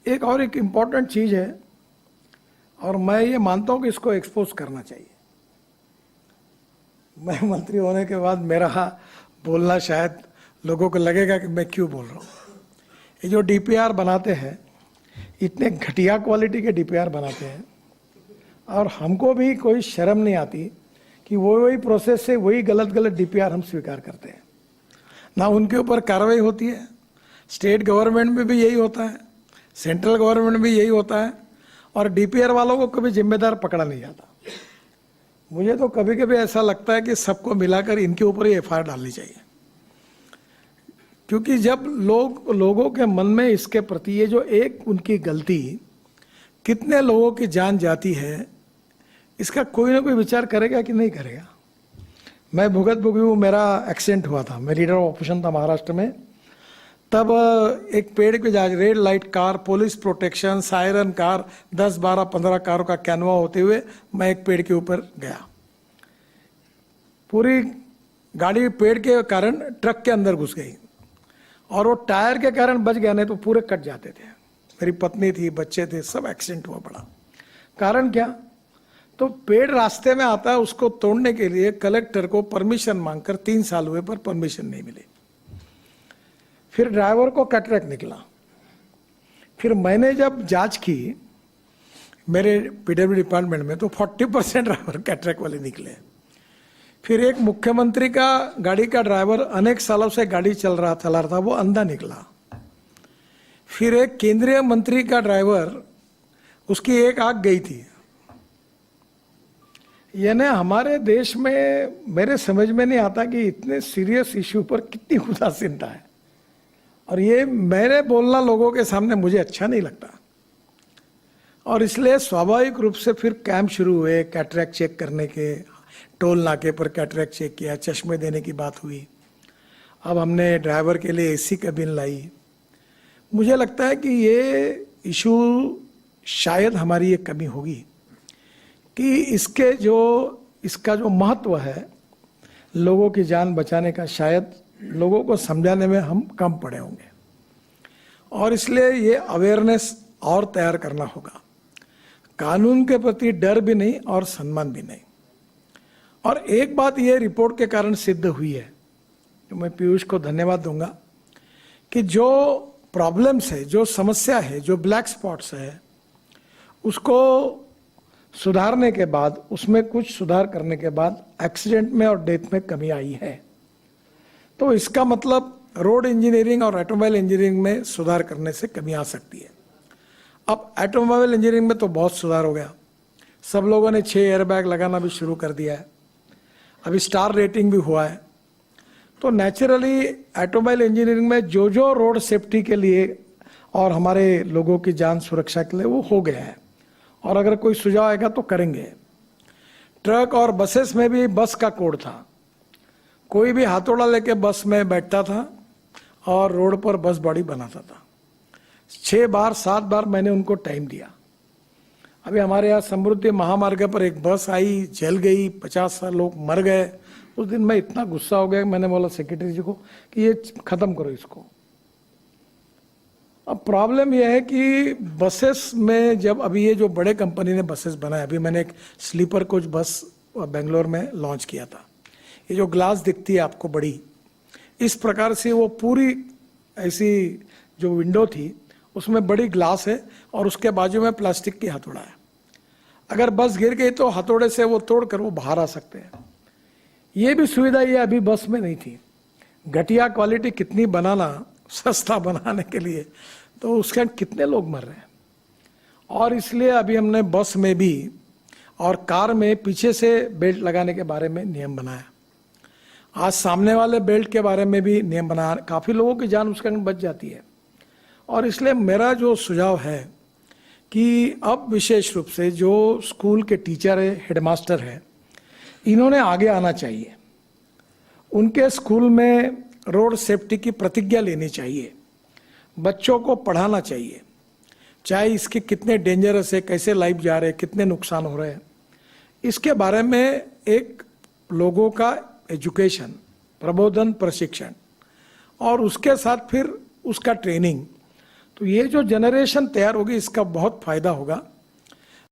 एक इम्पॉर्टेंट चीज़ है और मैं ये मानता हूँ कि इसको एक्सपोज करना चाहिए। मैं मंत्री होने के बाद मेरा बोलना शायद लोगों को लगेगा कि मैं क्यों बोल रहा हूँ। ये जो डीपीआर बनाते हैं, इतने घटिया क्वालिटी के डीपीआर बनाते हैं और हमको भी कोई शर्म नहीं आती कि वही प्रोसेस से वही गलत डीपीआर हम स्वीकार करते हैं, ना उनके ऊपर कार्रवाई होती है। स्टेट गवर्नमेंट में भी यही होता है, सेंट्रल गवर्नमेंट में भी यही होता है और डीपीआर वालों को कभी जिम्मेदार पकड़ा नहीं जाता। मुझे तो कभी कभी ऐसा लगता है कि सबको मिलाकर इनके ऊपर ही एफआईआर डालनी चाहिए, क्योंकि जब लोगों के मन में इसके प्रति ये जो एक उनकी गलती कितने लोगों की जान जाती है, इसका कोई ना कोई विचार करेगा कि नहीं करेगा। मैं भुगत भुगू मेरा एक्सीडेंट हुआ था, मैं लीडर ऑफ ऑपरेशन था महाराष्ट्र में। तब एक पेड़ पे जा red light car, police protection, siren car, 10, 12, 15 कारों का कैनवा होते हुए मैं एक पेड़ के ऊपर गया। पूरी गाड़ी पेड़ के कारण ट्रक के अंदर घुस गई और वो टायर के कारण बच गया, नहीं तो पूरे कट जाते थे। मेरी पत्नी थी, बच्चे थे, सब एक्सीडेंट हुआ पड़ा। कारण क्या? तो पेड़ रास्ते में आता है, उसको तोड़ने के लिए कलेक्टर को परमिशन मांगकर 3 साल हुए पर परमिशन नहीं मिली। फिर ड्राइवर को कैटरेक्ट निकला। फिर मैंने जब जांच की मेरे पीडब्ल्यू डिपार्टमेंट में, तो 40% ड्राइवर कैटरेक्ट वाले निकले। फिर एक मुख्यमंत्री का गाड़ी का ड्राइवर अनेक सालों से गाड़ी चला रहा था, वो अंधा निकला। फिर एक केंद्रीय मंत्री का ड्राइवर, उसकी एक आंख गई थी। यानी हमारे देश में मेरे समझ में नहीं आता कि इतने सीरियस इश्यू पर कितनी उदासीनता है, और ये मेरे बोलना लोगों के सामने मुझे अच्छा नहीं लगता। और इसलिए स्वाभाविक रूप से फिर कैंप शुरू हुए कैटरेक्ट चेक करने के। टोल नाके पर कैटरेक्ट चेक किया, चश्मे देने की बात हुई। अब हमने ड्राइवर के लिए एसी कैबिन लाई। मुझे लगता है कि ये इशू शायद हमारी ये कमी होगी कि इसका जो महत्व है लोगों की जान बचाने का, शायद लोगों को समझाने में हम कम पड़े होंगे। और इसलिए ये अवेयरनेस और तैयार करना होगा। कानून के प्रति डर भी नहीं और सम्मान भी नहीं। और एक बात ये रिपोर्ट के कारण सिद्ध हुई है, तो मैं पीयूष को धन्यवाद दूंगा, कि जो प्रॉब्लम्स है, जो समस्या है, जो ब्लैक स्पॉट्स है, उसको सुधारने के बाद, उसमें कुछ सुधार करने के बाद एक्सीडेंट में और डेथ में कमी आई है। तो इसका मतलब रोड इंजीनियरिंग और ऑटोमोबाइल इंजीनियरिंग में सुधार करने से कमी आ सकती है। अब ऑटोमोबाइल इंजीनियरिंग में तो बहुत सुधार हो गया। सब लोगों ने 6 एयरबैग लगाना भी शुरू कर दिया है। अभी स्टार रेटिंग भी हुआ है। तो नेचुरली ऑटोमोबाइल इंजीनियरिंग में जो रोड सेफ्टी के लिए और हमारे लोगों की जान सुरक्षा के लिए वो हो गया है, और अगर कोई सुझाव आएगा तो करेंगे। ट्रक और बसेस में भी बस का कोड था। कोई भी हाथोड़ा लेके बस में बैठता था और रोड पर बस बॉडी बनाता था। 6 बार 7 बार मैंने उनको टाइम दिया। अभी हमारे यहाँ समृद्धि महामार्ग पर एक बस आई, जल गई, 50 लोग मर गए। उस दिन मैं इतना गुस्सा हो गया, मैंने बोला सेक्रेटरी जी को कि ये खत्म करो इसको। अब प्रॉब्लम यह है कि बसेस में जब अभी ये जो बड़े कंपनी ने बसेस बनाए, अभी मैंने एक स्लीपर कोच बस बेंगलोर में लॉन्च किया था। ये जो ग्लास दिखती है आपको बड़ी, इस प्रकार से वो पूरी ऐसी जो विंडो थी उसमें बड़ी ग्लास है और उसके बाजू में प्लास्टिक की हथौड़ा है। अगर बस गिर गई तो हथौड़े से वो तोड़कर वो बाहर आ सकते हैं। ये भी सुविधा ये अभी बस में नहीं थी। घटिया क्वालिटी कितनी बनाना, सस्ता बनाने के लिए, तो उसके कितने लोग मर रहे हैं। और इसलिए अभी हमने बस में भी और कार में पीछे से बेल्ट लगाने के बारे में नियम बनाया। आज सामने वाले बेल्ट के बारे में भी नियम बनाया। काफ़ी लोगों की जान उसके अंदर बच जाती है। और इसलिए मेरा जो सुझाव है कि अब विशेष रूप से जो स्कूल के टीचर है, हेडमास्टर है, इन्होंने आगे आना चाहिए। उनके स्कूल में रोड सेफ्टी की प्रतिज्ञा लेनी चाहिए। बच्चों को पढ़ाना चाहिए, चाहे इसके कितने डेंजरस है, कैसे लाइफ जा रहे हैं, कितने नुकसान हो रहे हैं, इसके बारे में एक लोगों का एजुकेशन, प्रबोधन, प्रशिक्षण, और उसके साथ फिर उसका ट्रेनिंग, तो ये जो जनरेशन तैयार होगी इसका बहुत फायदा होगा।